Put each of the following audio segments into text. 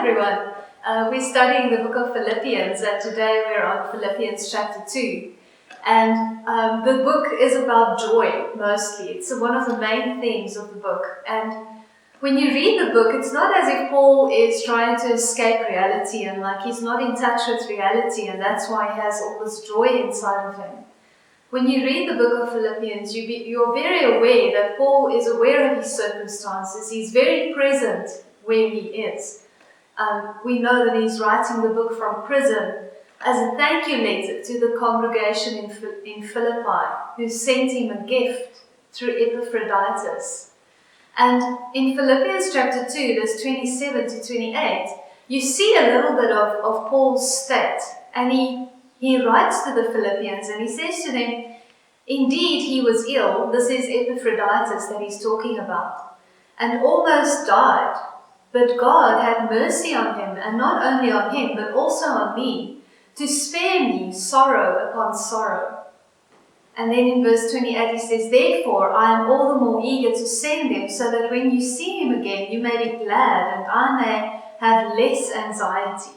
everyone. We're studying the book of Philippians, and today we're on Philippians chapter 2. And the book is about joy, mostly. It's one of the main themes of the book. And when you read the book, it's not as if Paul is trying to escape reality and like he's not in touch with reality, and that's why he has all this joy inside of him. When you read the book of Philippians, you're very aware that Paul is aware of his circumstances. He's very present where he is. We know that he's writing the book from prison as a thank you letter to the congregation in Philippi, who sent him a gift through Epaphroditus. And in Philippians chapter 2, verse 27 to 28, you see a little bit of Paul's state. And he writes to the Philippians and he says to them, indeed he was ill, this is Epaphroditus that he's talking about, and almost died. But God had mercy on him, and not only on him, but also on me, to spare me sorrow upon sorrow. And then in verse 28 he says, therefore I am all the more eager to send him, so that when you see him again, you may be glad, and I may have less anxiety.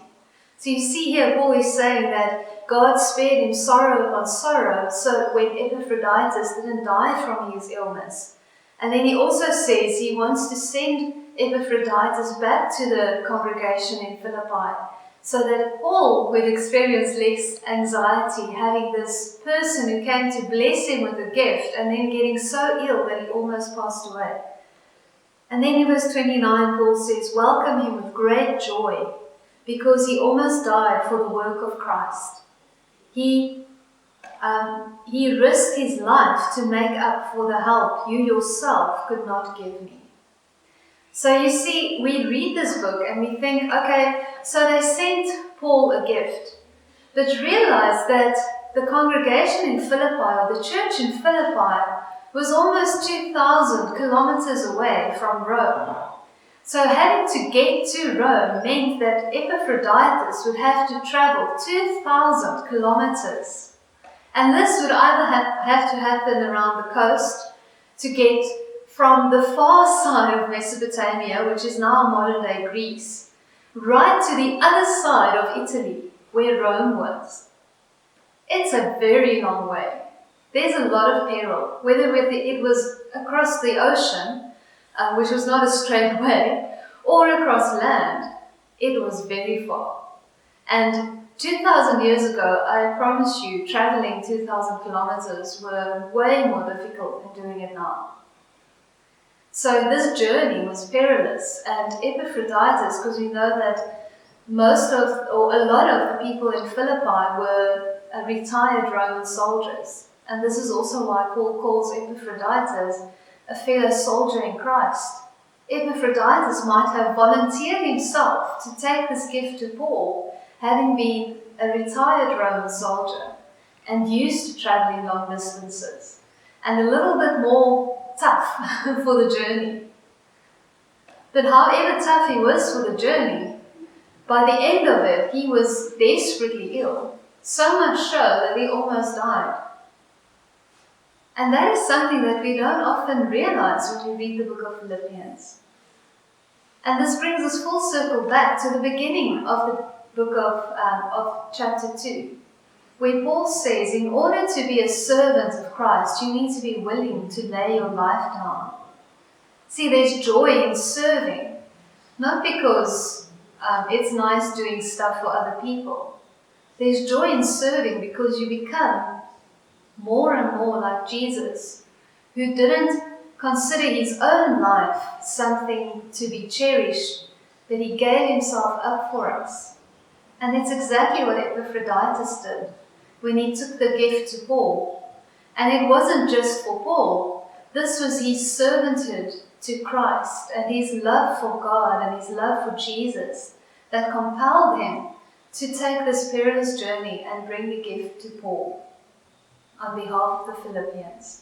So you see here, Paul is saying that God spared him sorrow upon sorrow, so when Epaphroditus didn't die from his illness. And then he also says he wants to send Epaphroditus back to the congregation in Philippi, so that Paul would experience less anxiety, having this person who came to bless him with a gift and then getting so ill that he almost passed away. And then in verse 29, Paul says, welcome him with great joy, because he almost died for the work of Christ. He risked his life to make up for the help you yourself could not give me. So you see, we read this book and we think, okay, so they sent Paul a gift. But realize that the congregation in Philippi, or the church in Philippi, was almost 2,000 kilometers away from Rome. So having to get to Rome meant that Epaphroditus would have to travel 2,000 kilometers. And this would either have to happen around the coast to get from the far side of Mesopotamia, which is now modern-day Greece, right to the other side of Italy, where Rome was. It's a very long way. There's a lot of peril, whether it was across the ocean, which was not a straight way, or across land. It was very far. And 2,000 years ago, I promise you, traveling 2,000 kilometers were way more difficult than doing it now. So this journey was perilous, and Epaphroditus, because we know that a lot of the people in Philippi were retired Roman soldiers. And this is also why Paul calls Epaphroditus a fellow soldier in Christ. Epaphroditus might have volunteered himself to take this gift to Paul, having been a retired Roman soldier and used to traveling long distances, and a little bit more tough for the journey. But however tough he was for the journey, by the end of it, he was desperately ill, so much so that he almost died. And that is something that we don't often realize when we read the book of Philippians. And this brings us full circle back to the beginning of the book of chapter 2, where Paul says, in order to be a servant of Christ, you need to be willing to lay your life down. See, there's joy in serving, not because it's nice doing stuff for other people. There's joy in serving because you become more and more like Jesus, who didn't consider his own life something to be cherished, but he gave himself up for us. And it's exactly what Epaphroditus did when he took the gift to Paul. And it wasn't just for Paul. This was his servanthood to Christ and his love for God and his love for Jesus that compelled him to take this perilous journey and bring the gift to Paul on behalf of the Philippians.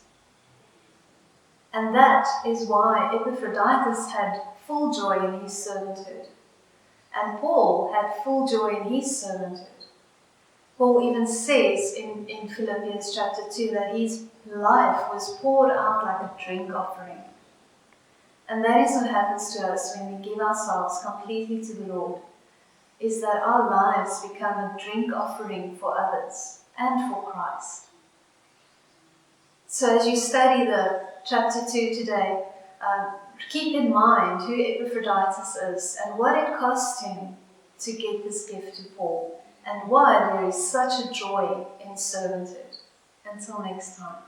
And that is why Epaphroditus had full joy in his servanthood, and Paul had full joy in his servanthood. Paul even says in Philippians chapter 2 that his life was poured out like a drink offering. And that is what happens to us when we give ourselves completely to the Lord. is that our lives become a drink offering for others and for Christ. So as you study the chapter 2 today, keep in mind who Epaphroditus is and what it cost him to get this gift to Paul, and why there is such a joy in servanthood. Until next time.